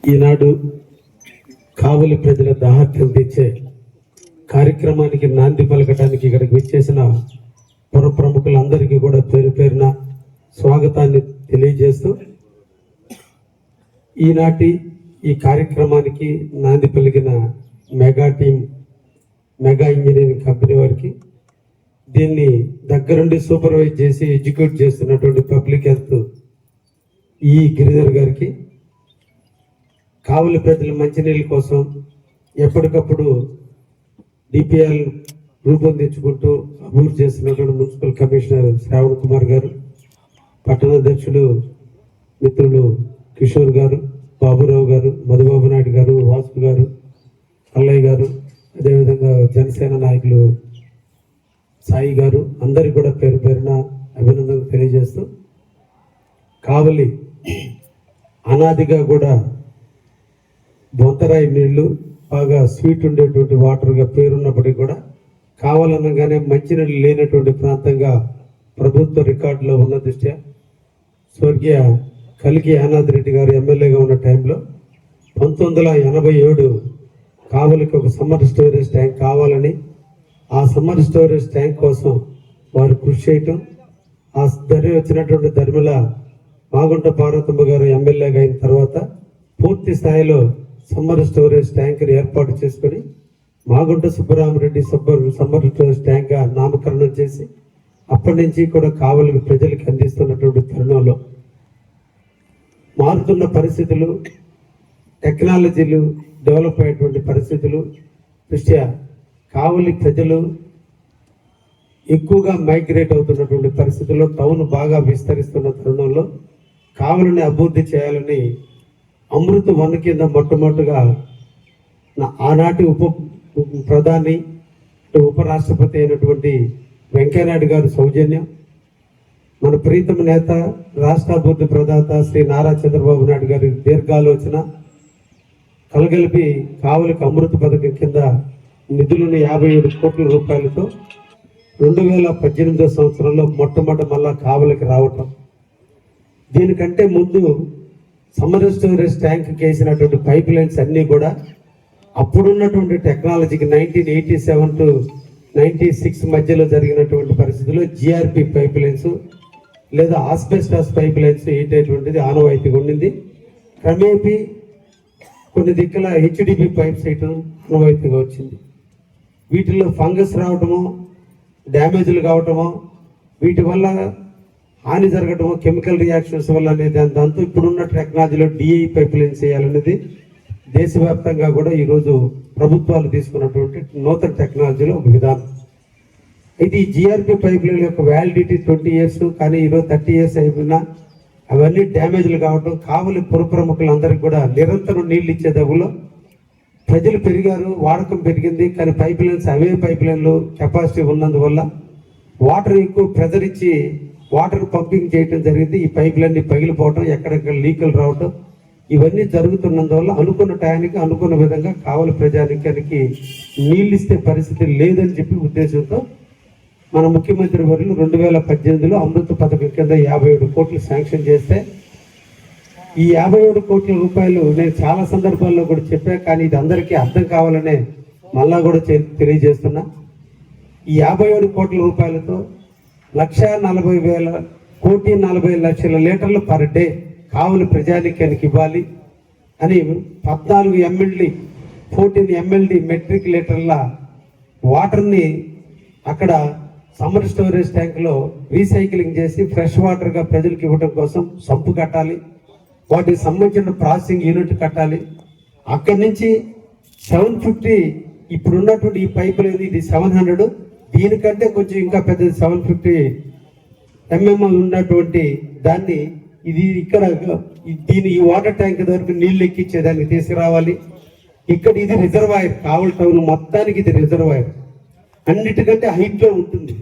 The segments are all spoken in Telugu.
ఈనాడు కావలి ప్రజల దాహత్యం తీర్చే కార్యక్రమానికి నాంది పలకటానికి ఇక్కడికి వచ్చేసిన పుర ప్రముఖులందరికీ కూడా పేరు పేరున స్వాగతాన్ని తెలియజేస్తూ ఈనాటి ఈ కార్యక్రమానికి నాంది పలికిన mega team, mega engineering company వారికి, దీన్ని దగ్గరుండి సూపర్వైజ్ చేసి ఎగ్జిక్యూట్ చేస్తున్నటువంటి పబ్లిక్ హెల్త్ ఈ గిరిధర్ గారికి, కావలి ప్రజల మంచినీళ్ళ కోసం ఎప్పటికప్పుడు డిపిఎల్ రూపొందించుకుంటూ అభివృద్ధి చేస్తున్నటువంటి మున్సిపల్ కమిషనర్ శ్రావణ్ కుమార్ గారు, పట్టణాధ్యక్షులు మిత్రులు కిషోర్ గారు, బాబురావు గారు, మధుబాబు నాయుడు గారు, వాసు గారు, అల్లయ్య గారు, అదేవిధంగా జనసేన నాయకులు సాయి గారు, అందరికీ కూడా పేరు పేరున అభినందనలు తెలియజేస్తూ, కావలి అనాదిగా కూడా బొంతరాయి నీళ్లు బాగా స్వీట్ ఉండేటువంటి వాటర్గా పేరున్నప్పటికీ కూడా కావాలనగానే మంచినీళ్ళు లేనటువంటి ప్రాంతంగా ప్రభుత్వ రికార్డులో ఉన్న దృష్ట్యా స్వర్గీయ కలికి ఆనాథ్ రెడ్డి గారు ఎమ్మెల్యేగా ఉన్న టైంలో 1987 కావలికి ఒక సమ్మర్ స్టోరేజ్ ట్యాంక్ కావాలని, ఆ సమ్మర్ స్టోరేజ్ ట్యాంక్ కోసం వారు కృషి చేయటం, ఆ వచ్చినటువంటి ధర్మిల మాగుంట పార్వతమ్మ గారు ఎమ్మెల్యేగా అయిన తర్వాత పూర్తి స్థాయిలో సమ్మర్ స్టోరేజ్ ట్యాంక్ని ఏర్పాటు చేసుకొని మాగుంట సుబ్బరామరెడ్డి సమ్మర్ స్టోరేజ్ ట్యాంక్గా నామకరణం చేసి అప్పటి నుంచి కూడా కావలికి ప్రజలకు అందిస్తున్నటువంటి తరుణంలో మారుతున్న పరిస్థితులు, టెక్నాలజీలు డెవలప్ అయ్యేటువంటి పరిస్థితులు దృష్ట్యా కావలి ప్రజలు ఎక్కువగా మైగ్రేట్ అవుతున్నటువంటి పరిస్థితుల్లో టౌన్ బాగా విస్తరిస్తున్న తరుణంలో కావలిని అభివృద్ధి చేయాలని అమృత వన్ కింద మొట్టమొదటిగా ఆనాటి ప్రధాని ఉపరాష్ట్రపతి అయినటువంటి వెంకయ్యనాయుడు గారు సౌజన్యం, మన ప్రీతమ నేత రాష్ట్ర అభివృద్ధి ప్రదాత శ్రీ నారా చంద్రబాబు నాయుడు గారి దీర్ఘాలోచన కలగలిపి కావలికి అమృత పథకం కింద నిధులను 57 కోట్ల రూపాయలతో 2018 సంవత్సరంలో మొట్టమొదటి మళ్ళా కావలికి రావటం. దీనికంటే ముందు సమ్మర్ స్టోరేజ్ ట్యాంక్కి వేసినటువంటి పైప్ లైన్స్ అన్నీ కూడా అప్పుడున్నటువంటి టెక్నాలజీకి 1987 to 96 మధ్యలో జరిగినటువంటి పరిస్థితుల్లో జిఆర్పి పైప్ లైన్స్ లేదా ఆస్బెస్టాస్ పైప్ లైన్స్ వేయటటువంటిది ఆనవాయితీగా ఉండింది. క్రమేపీ కొన్ని దిక్కుల హెచ్డిపి పైప్స్ వేయటం ఆనవాయితీగా వచ్చింది. వీటిల్లో ఫంగస్ రావటమో, డ్యామేజ్లు కావటమో, వీటి వల్ల హాని జరగటమో, కెమికల్ రియాక్షన్స్ వల్ల అనేది దాంతో ఇప్పుడున్న టెక్నాలజీలో డిఐ పైప్ లైన్స్ వేయాలనేది దేశవ్యాప్తంగా కూడా ఈరోజు ప్రభుత్వాలు తీసుకున్నటువంటి నూతన టెక్నాలజీలో ఒక విధానం. అయితే ఈ జిఆర్పి పైప్ లైన్ యొక్క వ్యాలిడిటీ 20 years, కానీ ఈరోజు 30 years అయిపోయినా అవన్నీ డ్యామేజ్లు కావడం, కావలి పుర ప్రముఖులందరికీ కూడా నిరంతరం నీళ్ళు ఇచ్చే దగ్గరలో ప్రజలు పెరిగారు, వాడకం పెరిగింది, కానీ పైప్ లైన్స్ అవే పైప్ లైన్లు కెపాసిటీ ఉన్నందువల్ల వాటర్ ఎక్కువ ప్రెజర్ ఇచ్చి వాటర్ పంపింగ్ చేయడం జరిగింది. ఈ పైప్ లైన్ని పగిలిపోవటం, ఎక్కడెక్కడ లీకులు రావటం, ఇవన్నీ జరుగుతున్నందువల్ల అనుకున్న టయానికి అనుకున్న విధంగా కావలి ప్రజానికానికి నీళ్ళు ఇస్తే పరిస్థితి లేదని చెప్పి ఉద్దేశంతో మన ముఖ్యమంత్రి వర్యులు 2018లో అమృత పథకం కింద 57 కోట్లు శాంక్షన్ చేస్తే, ఈ 57 కోట్ల రూపాయలు నేను చాలా సందర్భాల్లో కూడా చెప్పా, కానీ ఇది అందరికీ అర్థం కావాలనే మళ్ళా కూడా తెలియజేస్తున్నా. ఈ 57 కోట్ల రూపాయలతో 1,40,40 లీటర్లు పర్ డే కావలి ప్రజానికానికి ఇవ్వాలి అని 14 MLD 14 MLD మెట్రిక్ లీటర్ల వాటర్ని అక్కడ సమ్మర్ స్టోరేజ్ ట్యాంక్లో రీసైక్లింగ్ చేసి ఫ్రెష్ వాటర్గా ప్రజలకు ఇవ్వడం కోసం సంపు కట్టాలి, వాటికి సంబంధించిన ప్రాసెసింగ్ యూనిట్ కట్టాలి. అక్కడి నుంచి 750 ఇప్పుడున్నటువంటి ఈ పైప్ లైన్ ఇది 700, దీనికంటే కొంచెం ఇంకా పెద్దది 750 mm ఉన్నటువంటి దాన్ని ఇది ఇక్కడ ఈ వాటర్ ట్యాంక్ వరకు నీళ్ళు ఎక్కించేదాన్ని తీసుకురావాలి. ఇక్కడ ఇది రిజర్వాయర్, కావలి టౌన్ మొత్తానికి ఇది రిజర్వాయర్, అన్నిటికంటే హైట్లో ఉంటుంది.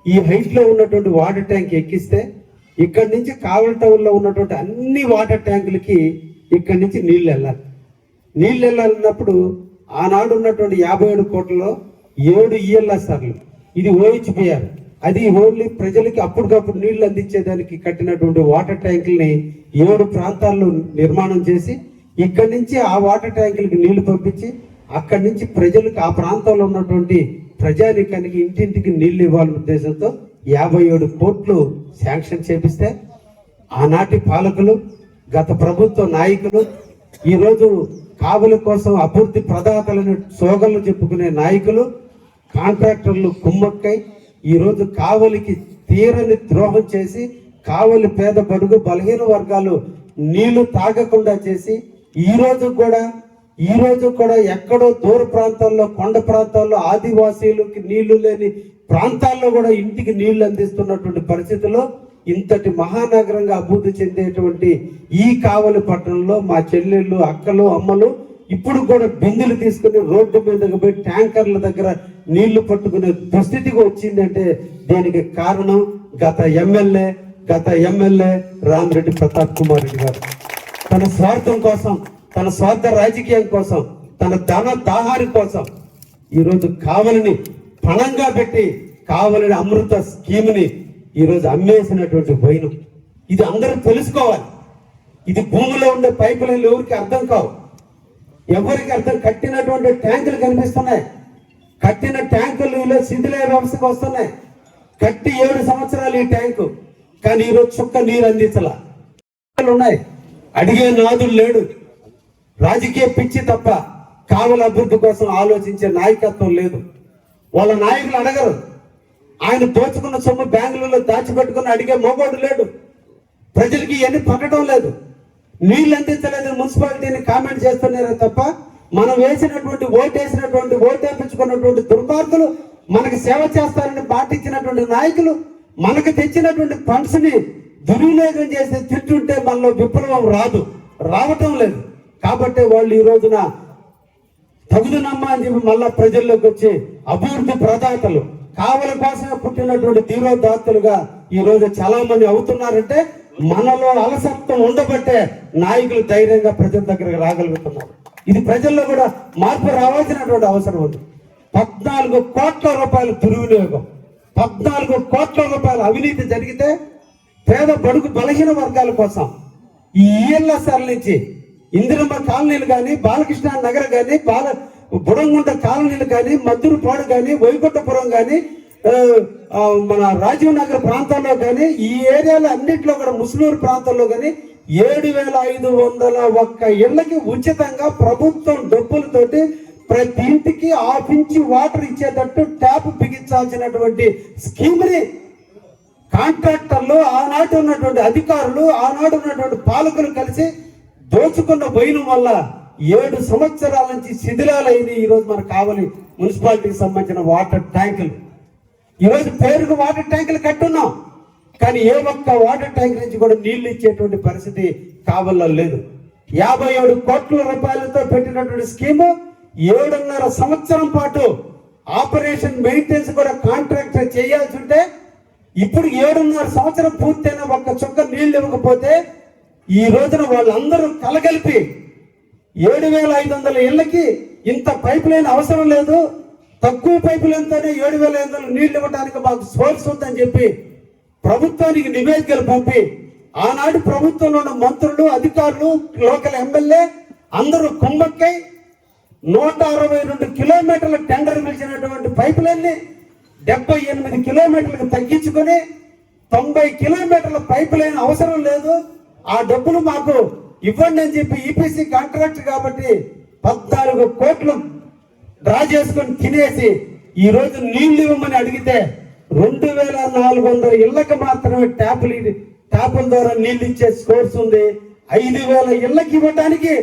ఈ హైట్లో ఉన్నటువంటి వాటర్ ట్యాంక్ ఎక్కిస్తే ఇక్కడి నుంచి కావలి టౌన్లో ఉన్నటువంటి అన్ని వాటర్ ట్యాంకులకి ఇక్కడి నుంచి నీళ్ళు వెళ్ళాలన్నప్పుడు ఆనాడు ఉన్నటువంటి 57 కోట్లలో 7 ELSRలు, ఇది OHPR, అది ఓన్లీ ప్రజలకి అప్పటికప్పుడు నీళ్లు అందించేదానికి కట్టినటువంటి వాటర్ ట్యాంకుల్ని 7 ప్రాంతాల్లో నిర్మాణం చేసి ఇక్కడి నుంచి ఆ వాటర్ ట్యాంకులకి నీళ్లు పంపించి అక్కడి నుంచి ప్రజలకు ఆ ప్రాంతంలో ఉన్నటువంటి ప్రజానికానికి ఇంటింటికి నీళ్లు ఇవ్వాలనే ఉద్దేశంతో 57 కోట్లు శాంక్షన్ చేపిస్తే ఆనాటి పాలకులు, గత ప్రభుత్వ నాయకులు, ఈరోజు కావుల కోసం అభివృద్ధి ప్రదాతలను సోగలు చెప్పుకునే నాయకులు, కాంట్రాక్టర్లు కుమ్మక్కై ఈరోజు కావలికి తీరని ద్రోహం చేసి కావలి పేద బడుగు బలహీన వర్గాలు నీళ్లు తాగకుండా చేసి ఈ రోజు కూడా ఎక్కడో దూర ప్రాంతాల్లో, కొండ ప్రాంతాల్లో, ఆదివాసీలకి నీళ్లు లేని ప్రాంతాల్లో కూడా ఇంటికి నీళ్లు అందిస్తున్నటువంటి పరిస్థితుల్లో ఇంతటి మహానగరంగా అభివృద్ధి చెందేటువంటి ఈ కావలి పట్టణంలో మా చెల్లెళ్ళు, అక్కలు, అమ్మలు ఇప్పుడు కూడా బిందెలు తీసుకుని రోడ్డు మీదకి పోయి ట్యాంకర్ల దగ్గర నీళ్లు పట్టుకునే దుస్థితికి వచ్చిందంటే దీనికి కారణం గత ఎమ్మెల్యే రామిరెడ్డి ప్రతాప్ కుమార్ రెడ్డి గారు తన స్వార్థం కోసం, తన స్వార్థ రాజకీయం కోసం, తన ధన దాహారి కోసం ఈరోజు కావలిని పణంగా పెట్టి కావలిని అమృత స్కీమ్ని ఈరోజు అమ్మేసినటువంటి వైనం. ఇది అందరూ తెలుసుకోవాలి. ఇది భూమిలో ఉండే పైపు లైన్లు ఎవరికి అర్థం కావు, ఎవరికి అర్థం. కట్టినటువంటి ట్యాంకులు కనిపిస్తున్నాయి, కట్టిన ట్యాంకులు శిథిల వ్యవస్థకు వస్తున్నాయి. కట్టి 7 సంవత్సరాలు ఈ ట్యాంకు, కానీ ఈరోజు చుక్క నీరు అందించలా ఉన్నాయి. అడిగే నాదులు లేడు. రాజకీయ పిచ్చి తప్ప కావలి అభివృద్ధి కోసం ఆలోచించే నాయకత్వం లేదు. వాళ్ళ నాయకులు అడగరు. ఆయన దోచుకున్న సొమ్ము బ్యాంకులలో దాచిపెట్టుకుని అడిగే మోగోడు లేడు. ప్రజలకి ఇవన్నీ పట్టడం లేదు. నీళ్ళు అందించలేదని మున్సిపాలిటీని కామెంట్ చేస్తున్నారే తప్ప మనం ఓటేసినటువంటి ఓటేపించుకున్నటువంటి దుర్మార్గులు, మనకి సేవ చేస్తారని పాటించినటువంటి నాయకులు మనకు తెచ్చినటువంటి ఫండ్స్ ని దుర్వినియోగం చేసి తిట్టుంటే మనలో విప్లవం రావటం లేదు. కాబట్టి వాళ్ళు ఈ రోజున తగుదనమ్మా అని చెప్పి మళ్ళా ప్రజల్లోకి వచ్చి అభివృద్ధి ప్రదాతలు, కావలి కోసమే పుట్టినటువంటి తీవ్రదాతలుగా ఈ రోజు చాలా మంది అవుతున్నారంటే మనలో అలసత్వం ఉండబట్టే నాయకులు ధైర్యంగా ప్రజల దగ్గరకు రాగలుగుతున్నారు. ఇది ప్రజల్లో కూడా మార్పు రావాల్సినటువంటి అవసరం ఉంది. 14 కోట్ల రూపాయల దుర్వినియోగం, 14 కోట్ల రూపాయల అవినీతి జరిగితే పేద బడుగు బలహీన వర్గాల కోసం ఈ ఈఎల్ఎస్ఆర్ నుంచి ఇందిరమ్మ కాలనీలు కానీ, బాలకృష్ణ నగర్ కానీ, బుడంగుంట కాలనీలు కానీ, మద్దూరుపాడు కానీ, వైకుంఠపురం కానీ, మన రాజీవ్ నగర్ ప్రాంతాల్లో కానీ, ఈ ఏరియాలో అన్నింటిలో కూడా ముస్లూరు ప్రాంతాల్లో కానీ 7,501 ఇళ్లకి ఉచితంగా ప్రభుత్వం డబ్బులతోటి ప్రతి ఇంటికి 1/2 ఇంచు వాటర్ ఇచ్చేటట్టు ట్యాప్ బిగించాల్సినటువంటి స్కీమ్ని కాంట్రాక్టర్లు, ఆనాడు ఉన్నటువంటి అధికారులు, ఆనాడు ఉన్నటువంటి పాలకులు కలిసి దోచుకున్న పోయిన వల్ల 7 సంవత్సరాల నుంచి శిథిలాలైంది. ఈరోజు మనకు కావలి మున్సిపాలిటీకి సంబంధించిన వాటర్ ట్యాంకులు. ఈరోజు పేరుకు వాటర్ ట్యాంకులు కట్టున్నాం, కానీ ఏ ఒక్క వాటర్ ట్యాంక్ నుంచి కూడా నీళ్లు ఇచ్చేటువంటి పరిస్థితి కావల్లో లేదు. 57 కోట్ల రూపాయలతో పెట్టినటువంటి స్కీము 7.5 సంవత్సరం పాటు ఆపరేషన్ మెయింటెనెన్స్ కూడా కాంట్రాక్టర్ చేయాల్సి ఉంటే ఇప్పుడు 7.5 సంవత్సరం పూర్తయిన ఒక్క చుక్క నీళ్లు ఇవ్వకపోతే ఈ రోజున వాళ్ళందరూ కలగలిపి 7,500 ఇళ్లకి ఇంత పైప్ లైన్ అవసరం లేదు, తక్కువ పైపు లైన్తోనే 7,500 నీళ్లు ఇవ్వడానికి మాకు సోర్స్ ఉందని చెప్పి ప్రభుత్వానికి నివేదికలు పంపి ఆనాడు ప్రభుత్వంలో ఉన్న మంత్రులు, అధికారులు, లోకల్ ఎమ్మెల్యే అందరూ కుమ్మక్కై 162 కిలోమీటర్ల టెండర్ పిలిచినటువంటి పైప్ లైన్ ని 78 కిలోమీటర్లకు తగ్గించుకొని 90 కిలోమీటర్ల పైప్ లైన్ అవసరం లేదు, ఆ డబ్బులు మాకు ఇవ్వండి అని చెప్పి ఈపీసీ కాంట్రాక్ట్ కాబట్టి 14 కోట్లు డ్రా చేసుకొని తినేసి ఈ రోజు నీళ్లు ఇవ్వమని అడిగితే 2,400 ఇళ్లకు మాత్రమే ట్యాపుల ద్వారా నీళ్లు ఇచ్చే సోర్స్ ఉంది. 5,000 ఇళ్లకి ఇవ్వడానికి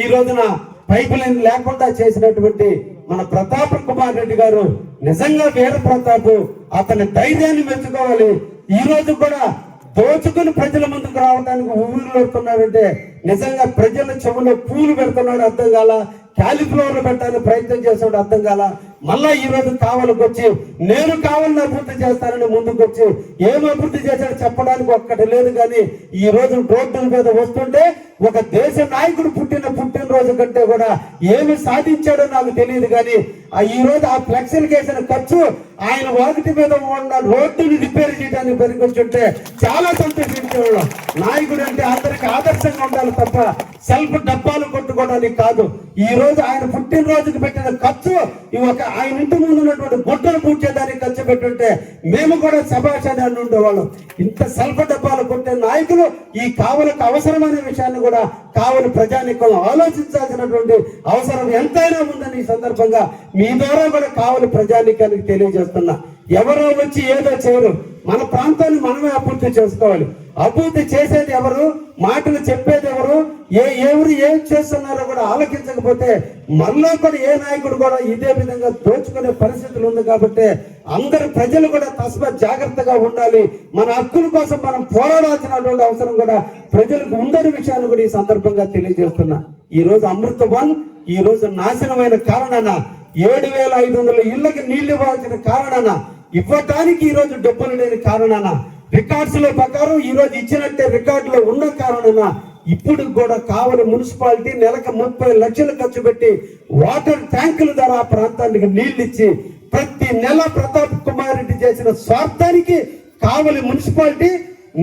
ఈ రోజున పైప్ లైన్ లేకుండా చేసినటువంటి మన ప్రతాప్ కుమార్ రెడ్డి గారు నిజంగా వీర ప్రతాప్, అతని ధైర్యాన్ని మెచ్చుకోవాలి. ఈ రోజు కూడా దోచుకుని ప్రజల ముందుకు రావడానికి ఊరుతున్నాడంటే నిజంగా ప్రజల చెవులో పూలు పెడుతున్నాడు అర్థం కాల, క్యాలిఫ్లవర్లు పెట్టాలని ప్రయత్నం చేస్తాడు అర్థం కాల. మళ్ళా ఈ రోజు కావలికి వచ్చి నేను కావాలని అభివృద్ధి చేస్తానని ముందుకు వచ్చి ఏం అభివృద్ధి చేశాడో చెప్పడానికి ఒక్కటి లేదు. కానీ ఈ రోజు రోడ్డుల మీద వస్తుంటే ఒక దేశ నాయకుడు పుట్టినరోజు కంటే కూడా ఏమి సాధించాడో నాకు తెలియదు. కానీ ఈ రోజు ఆ ఫ్లెక్సీలకు వేసిన ఖర్చు ఆయన వాకిటి మీద ఉన్న రోడ్డుని రిపేర్ చేయడానికి పనికొచ్చుంటే చాలా సంతోషించేవాళ్ళం. నాయకుడు అంటే అందరికి ఆదర్శంగా ఉండాలి తప్ప సెల్ఫ్ డబ్బాలు కొట్టుకోవడానికి కాదు. ఈ రోజు ఆయన పుట్టినరోజుకి పెట్టిన ఖర్చు ఆయన ఇంటి ముందు ఉన్నటువంటి గుడ్డలు పూడ్చేదానికి ఖర్చు పెట్టుంటే మేము కూడా శభాషాన్ని ఉండేవాళ్ళం. ఇంత సెల్ఫ్ డబ్బాలు కొట్టే నాయకులు ఈ కావలకు అవసరమైన విషయాన్ని కూడా కావలి ప్రజానికం ఆలోచించాల్సినటువంటి అవసరం ఎంతైనా ఉందని ఈ సందర్భంగా మీ ద్వారా కూడా కావలి ప్రజానికానికి తెలియజేస్తున్నా. ఎవరో వచ్చి ఏదో చేయరు, మన ప్రాంతాన్ని మనమే అభివృద్ధి చేసుకోవాలి. అభివృద్ధి చేసేది ఎవరు, మాటలు చెప్పేది ఎవరు, ఎవరు ఏం చేస్తున్నారో కూడా ఆలోచించకపోతే మళ్ళా కూడా ఏ నాయకుడు కూడా ఇదే విధంగా దోచుకునే పరిస్థితులు ఉంది. కాబట్టి అందరు ప్రజలు కూడా తస్మాత్ జాగ్రత్తగా ఉండాలి. మన హక్కుల కోసం మనం పోరాడాల్సినటువంటి అవసరం కూడా ప్రజలకు ఉందని విషయాన్ని కూడా ఈ సందర్భంగా తెలియజేస్తున్నా. ఈ రోజు అమృతవన్ ఈ రోజు నాశనమైన కారణాన 7,500 ఇళ్లకి నీళ్లు ఇవ్వాల్సిన కారణాన ఇవ్వటానికి ఈ రోజు డబ్బులు లేని కారణాన రికార్డ్స్ లో ప్రకారం ఈ రోజు ఇచ్చినట్టే రికార్డులో ఉన్న కారణాన ఇప్పుడు కూడా కావలి మున్సిపాలిటీ నెలకు 30 లక్షలు ఖర్చు పెట్టి వాటర్ ట్యాంకుల ద్వారా ఆ ప్రాంతానికి నీళ్లు ఇచ్చి ప్రతి నెల ప్రతాప్ కుమార్ రెడ్డి చేసిన స్వార్థానికి కావలి మున్సిపాలిటీ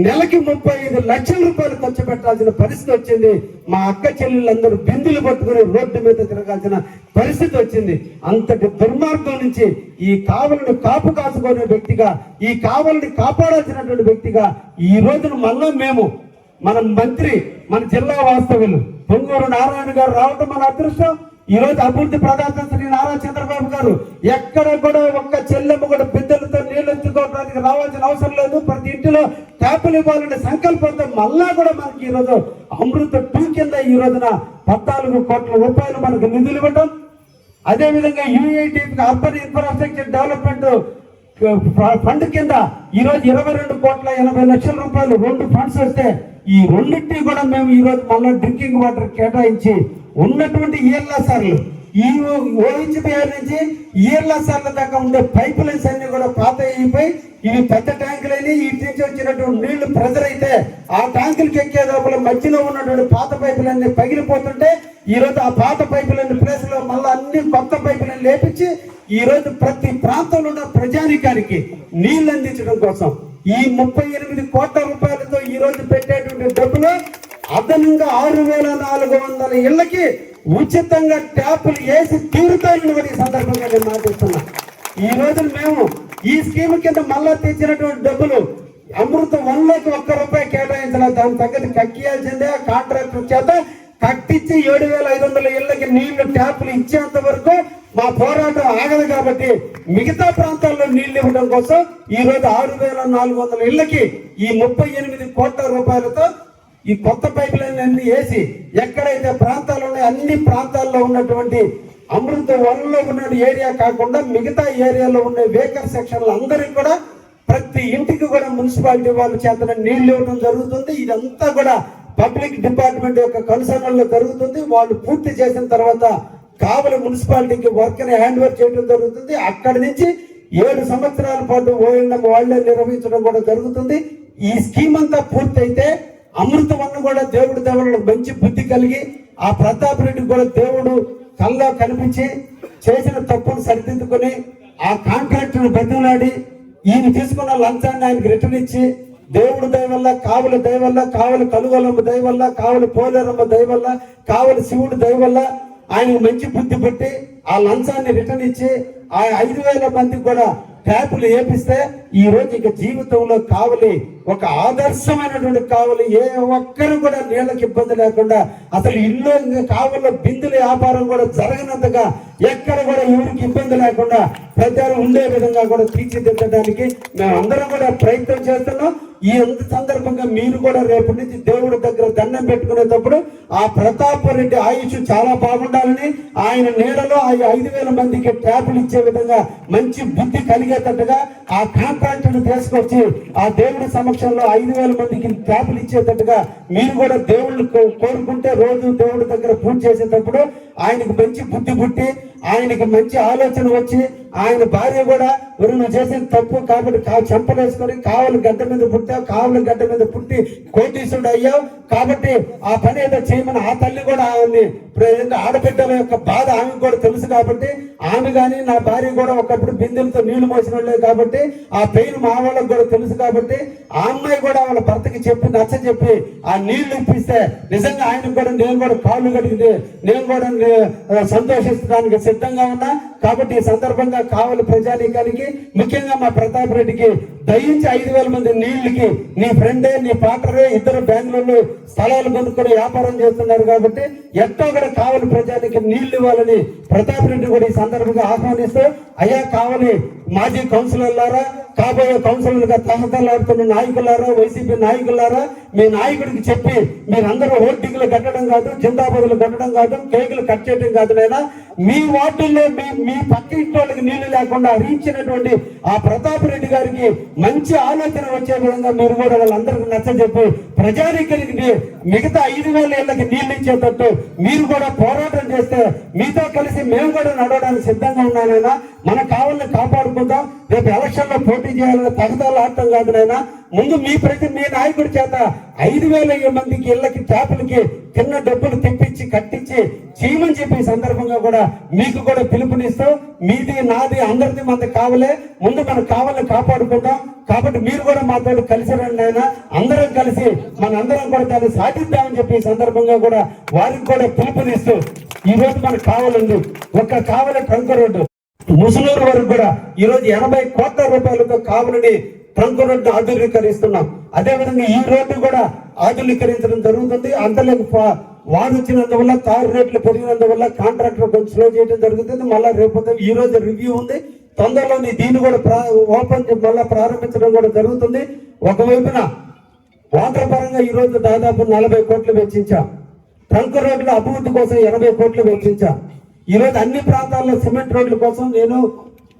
నెలకి 35 లక్షల రూపాయలు ఖర్చు పెట్టాల్సిన పరిస్థితి వచ్చింది. మా అక్క చెల్లెళ్ళందరూ బిందులు పట్టుకుని రోడ్డు మీద తిరగాల్సిన పరిస్థితి వచ్చింది. అంతటి దుర్మార్గం నుంచి ఈ కావలిని కాపు కాసుకునే వ్యక్తిగా, ఈ కావలిని కాపాడాల్సినటువంటి వ్యక్తిగా ఈ రోజున మళ్ళా మేము మన మంత్రి, మన జిల్లా వాస్తవ్యులు పొంగూరు నారాయణ గారు రావటం మన అదృష్టం. ఈ రోజు అభివృద్ధి ప్రదాత శ్రీ నారా చంద్రబాబు గారు ఎక్కడ కూడా ఒక్క చెల్లెమ్మ కూడా బిడ్డలతో నీళ్లు ఎత్తుకోవడానికి రావాల్సిన అవసరం లేదు. ప్రతి ఇంటిలో ట్యాపులు ఇవ్వాలనే సంకల్పంతో మళ్ళా కూడా మనకి ఈ రోజు అమృత 2 కింద ఈ రోజున 14 కోట్ల రూపాయలు మనకు నిధులు ఇవ్వటం. అదేవిధంగా UIDP urban infrastructure development fund కింద ఈ రోజు 22,80,00,000 రూపాయలు 2 ఫండ్స్ వస్తే ఈ రెండింటినీ కూడా మేము ఈ రోజు మళ్ళీ డ్రింకింగ్ వాటర్ కేటాయించి ఉన్నటువంటి ఈఎల్ఎస్ఆర్లు ఈ ఓహెచ్బిఆర్ నుంచి ఈఎల్ఎస్ఆర్ల దాకా ఉండే పైప్ లైన్స్ అన్ని కూడా పాత అయిపోయి ఇవి పెద్ద ట్యాంకులైన వీటి నుంచి వచ్చినటువంటి నీళ్లు ప్రెజర్ అయితే ఆ ట్యాంకులకి ఎక్కే లోపల మధ్యలో ఉన్నటువంటి పాత పైపులన్నీ పగిలిపోతుంటే ఈ రోజు ఆ పాత పైపులన్నీ ప్లేస్ లో మళ్ళీ అన్ని కొత్త పైపులను లేపించి ఈ రోజు ప్రతి ప్రాంతంలో ఉన్న ప్రజానికానికి నీళ్లు అందించడం కోసం ఈ 38 కోట్ల రూపాయలతో ఈ రోజు పెట్టేటువంటి డబ్బులు అదనంగా 6,400 ఇళ్లకి ఉచితంగా ట్యాపులు వేసి తీరుతాయని కూడా ఈ సందర్భంగా నేను మాట్లాడుతున్నా. ఈ రోజు మేము ఈ స్కీమ్ కింద మళ్ళా తెచ్చినటువంటి డబ్బులు అమృత 1లోకి ₹1 కేటాయించాలి. దాని తగ్గట్టు కక్కియాల్సిందే. కాంట్రాక్టర్ చేత కట్టించి 7,500 ఇళ్లకి నీళ్లు ట్యాపులు ఇచ్చేంత వరకు మా పోరాటం ఆగదు. కాబట్టి మిగతా ప్రాంతాల్లో నీళ్లు ఇవ్వడం కోసం ఈ రోజు 6,400 ఇళ్లకి ఈ 38 కోట్ల రూపాయలతో ఈ కొత్త పైపులైన్ అన్ని వేసి ఎక్కడైతే ప్రాంతాలు ఉన్నాయో అన్ని ప్రాంతాల్లో ఉన్నటువంటి అమృత 1లో ఉన్న ఏరియా కాకుండా మిగతా ఏరియాలో ఉన్న వేకర్ సెక్షన్లు అందరికి కూడా ప్రతి ఇంటికి కూడా మున్సిపాలిటీ వాళ్ళ చేత నీళ్లు ఇవ్వడం జరుగుతుంది. ఇదంతా కూడా పబ్లిక్ డిపార్ట్మెంట్ యొక్క కన్సర్న్ లో జరుగుతుంది. వాళ్ళు పూర్తి చేసిన తర్వాత కావలి మున్సిపాలిటీకి వర్క్ ని హ్యాండ్ ఓవర్ చేయడం జరుగుతుంది. అక్కడి నుంచి 7 సంవత్సరాల పాటు ఓఎండం వాళ్ళే నిర్వహించడం కూడా జరుగుతుంది. ఈ స్కీమ్ అంతా పూర్తయితే అమృతవన్ను కూడా దేవుడి దేవుడు మంచి బుద్ధి కలిగి ఆ ప్రతాప్ రెడ్డి కూడా దేవుడు కళ్ళలో కనిపించి చేసిన తప్పును సరిదిద్దుకుని ఆ కాంట్రాక్టర్ బతిమలాడి ఈయన తీసుకున్న లంచాన్ని ఆయనకి రిటర్న్ ఇచ్చి దేవుడు దయ వల్ల, కావలి దయ వల్ల, కావలి కలుగోలమ్మ దయ వల్ల, కావలి పోలేరమ్మ దయ వల్ల, కావలి శివుడు దయ వల్ల ఆయనకు మంచి బుద్ధి పెట్టి ఆ లంచాన్ని రిటర్న్ ఇచ్చి ఆ 5,000 మందికి కూడా ట్యాపులు వేపిస్తే ఈ రోజు ఇక జీవితంలో కావలి ఒక ఆదర్శమైనటువంటి కావలి. ఏ ఒక్కరు కూడా నీళ్ళకి ఇబ్బంది లేకుండా అసలు ఇల్లు కావలిలో బిందుల వ్యాపారం కూడా జరగనంతగా ఎక్కడ కూడా ఎవరికి ఇబ్బంది లేకుండా ప్రజలు ఉండే విధంగా కూడా తీర్చిదిద్దడానికి మేము అందరం కూడా ప్రయత్నం చేస్తున్నాం. ఈ సందర్భంగా మీరు కూడా రేపటి నుంచి దేవుడి దగ్గర దండం పెట్టుకునేటప్పుడు ఆ ప్రతాప్ రెడ్డి ఆయుష్ చాలా బాగుండాలని, ఆయన నీడలో ఆ 5,000 మందికి ట్యాపులు ఇచ్చే విధంగా మంచి బుద్ధి కలిగేటట్టుగా ఆ కాంట్రాక్టర్ తీసుకొచ్చి ఆ దేవుడి సమక్షంలో 5,000 మందికి ట్యాపులు ఇచ్చేటట్టుగా మీరు కూడా దేవుళ్ళు కోరుకుంటే రోజు దేవుడి దగ్గర పూజ చేసేటప్పుడు ఆయనకు మంచి బుద్ధి పుట్టి ఆయనకి మంచి ఆలోచన వచ్చి ఆయన భార్య కూడా నువ్వు చేసిన తప్పు కాబట్టి చెంపలేసుకొని కావలి గడ్డ మీద పుట్టావు, కావలి గడ్డ మీద పుట్టి కోటీసుడు అయ్యావు కాబట్టి ఆ పని ఏదో చేయమని ఆ తల్లి కూడా ఆమెని ఆడబిడ్డల యొక్క బాధ ఆమెకు కూడా తెలుసు కాబట్టి ఆమె కానీ నా భార్య కూడా ఒకప్పుడు బిందెలతో నీళ్లు మోసిన వాళ్ళే కాబట్టి ఆ పెయిన్ మా వాళ్ళకి కూడా తెలుసు కాబట్టి ఆ అమ్మాయి కూడా వాళ్ళ భర్తకి చెప్పి నచ్చ చెప్పి ఆ నీళ్లు ఇప్పిస్తే నిజంగా ఆయనకు కూడా నేను కూడా కాళ్ళు కడిగితే నేను కూడా సంతోషించడానికి సిద్ధంగా ఉన్నా. కాబట్టి ఈ సందర్భంగా కావలి ప్రజానీకానికి ముఖ్యంగా మా ప్రతాప్ రెడ్డికి దయించి 5,000 మంది నీళ్ళకి నీ ఫ్రెండే నీ పాటరే ఇద్దరు బెంగళూరులో స్థలాలు కొనుక్కొని వ్యాపారం చేస్తున్నారు కాబట్టి ఎంతో కూడా కావలి ప్రజానికి నీళ్లు ఇవ్వాలని ప్రతాప్ రెడ్డి కూడా ఈ సందర్భంగా ఆహ్వానిస్తూ అయ్యా కావలి మాజీ కౌన్సిలర్లారా, కాబోయే కౌన్సిలర్గా తహతలాడుతున్న నాయకులారా, వైసీపీ నాయకులారా, మీ నాయకుడికి చెప్పి మీరందరూ ఓటింగ్లు కట్టడం కాదు, జిందాబాదులు కట్టడం కాదు, కేకులు కట్ చేయడం కాదు, నైనా మీ వార్డుల్లో మీ పక్క ఇంటి వాళ్ళకి నీళ్లు లేకుండా హరించినటువంటి ఆ ప్రతాప్ రెడ్డి గారికి మంచి ఆలోచన వచ్చే విధంగా మీరు కూడా వాళ్ళందరికీ నచ్చజెప్పి ప్రజానీకానికి మిగతా 5,000 ఏళ్ళకి నీళ్లు ఇచ్చేటట్టు మీరు కూడా పోరాటం చేస్తే మీతో కలిసి మేము కూడా నడవడానికి సిద్ధంగా ఉన్నానైనా. మన కావాలని కాపాడుకుందాం. రేపు ఎలక్షన్ లో పోటీ చేయాలని తగదాలు ఆడటం కాదు నైనా. ముందు మీ నాయకుడి చేత 5,000 మందికి ఇళ్ళకి ట్యాపులకి తిన్న డబ్బులు తెప్పించి కట్టించి చేయమని చెప్పి ఈ సందర్భంగా కూడా మీకు కూడా పిలుపునిస్తూ మీది నాది అందరిది మనది కావాలే, ముందు మనం కావాలని కాపాడుకుందాం. కాబట్టి మీరు కూడా మాతో కలిసి రండి ఆయన, అందరం కలిసి మనందరం కూడా దాన్ని సాధిద్దామని చెప్పి ఈ సందర్భంగా కూడా వారికి కూడా పిలుపునిస్తూ ఈ రోజు మనకు కావాలండి ఒక్క కావలి ట్రంక్ రోడ్డు ముసునూరు వరకు కూడా ఈ రోజు 80 కోట్ల రూపాయలతో కావలిని ట్రంక్ రోడ్డు ఆధునీకరిస్తున్నాం. అదేవిధంగా ఈ రోడ్డు కూడా ఆధునీకరించడం జరుగుతుంది. అంతలోకి వాడు వచ్చినందువల్ల తారు రేట్లు పెరిగినందువల్ల కాంట్రాక్టర్ కొంచెం స్లో చేయడం జరుగుతుంది. మళ్ళీ రేపు ఈ రోజు రివ్యూ ఉంది, తొందరలోని దీన్ని కూడా ఓపెన్ మళ్ళీ ప్రారంభించడం కూడా జరుగుతుంది. ఒకవైపున వాటర్ పరంగా ఈ రోజు దాదాపు 40 కోట్లు వెచ్చించాం. ట్రంక్ రోడ్ల అభివృద్ధి కోసం 80 కోట్లు వెచ్చించాం. ఈ రోజు అన్ని ప్రాంతాల్లో సిమెంట్ రోడ్ల కోసం నేను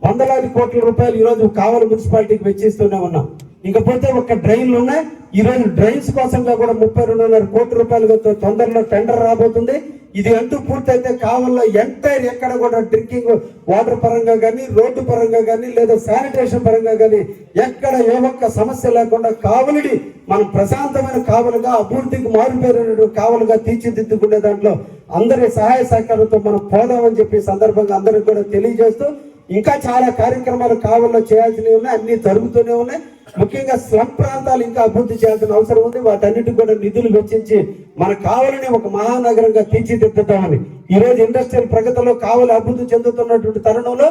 100 కోట్ల రూపాయలు ఈ రోజు కావలి మున్సిపాలిటీకి వెచ్చిస్తూనే ఉన్నాం. ఇంకపోతే ఒక డ్రైన్లు ఉన్నాయి. ఈ రోజు డ్రైన్స్ కోసంగా కూడా 32.5 కోట్ల రూపాయలతో తొందరలో టెండర్ రాబోతుంది. ఇది అంటూ పూర్తయితే కావల్లో ఎంటైర్ ఎక్కడ కూడా డ్రింకింగ్ వాటర్ పరంగా కానీ, రోడ్డు పరంగా కానీ, లేదా శానిటేషన్ పరంగా కానీ ఎక్కడ ఏ ఒక్క సమస్య లేకుండా కావలిని మనం ప్రశాంతమైన కావలుగా అభివృద్ధికి మారిపోయిన కావలుగా తీర్చిదిద్దుకునే దాంట్లో అందరి సహాయ సహకారంతో మనం పోదామని చెప్పి సందర్భంగా అందరికి కూడా తెలియజేస్తూ ఇంకా చాలా కార్యక్రమాలు కావల్లో చేయాల్సినవి ఉన్నాయి, అన్ని జరుగుతూనే ఉన్నాయి. ముఖ్యంగా స్లమ్ ప్రాంతాలు ఇంకా అభివృద్ధి చేయాల్సిన అవసరం ఉంది. వాటన్నిటికి కూడా నిధులు వెచ్చించి మన కావలిని ఒక మహానగరంగా తీర్చిదిద్దుతామని ఈ రోజు ఇండస్ట్రియల్ ప్రగతిలో కావలి అభివృద్ధి చెందుతున్నటువంటి తరుణంలో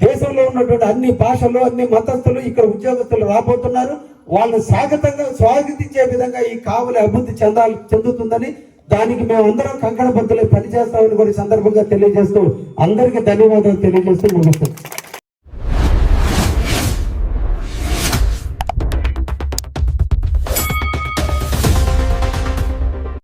దేశంలో ఉన్నటువంటి అన్ని భాషలు, అన్ని మతస్థులు ఇక్కడ ఉద్యోగస్తులు రాబోతున్నారు. వాళ్ళని స్వాగతించే విధంగా ఈ కావలి అభివృద్ధి చెందుతుందని, దానికి మేమందరం కంకణబద్దులై పనిచేస్తామని కూడా ఈ సందర్భంగా తెలియజేస్తూ అందరికీ ధన్యవాదాలు తెలియజేస్తూ ముగిస్తాం.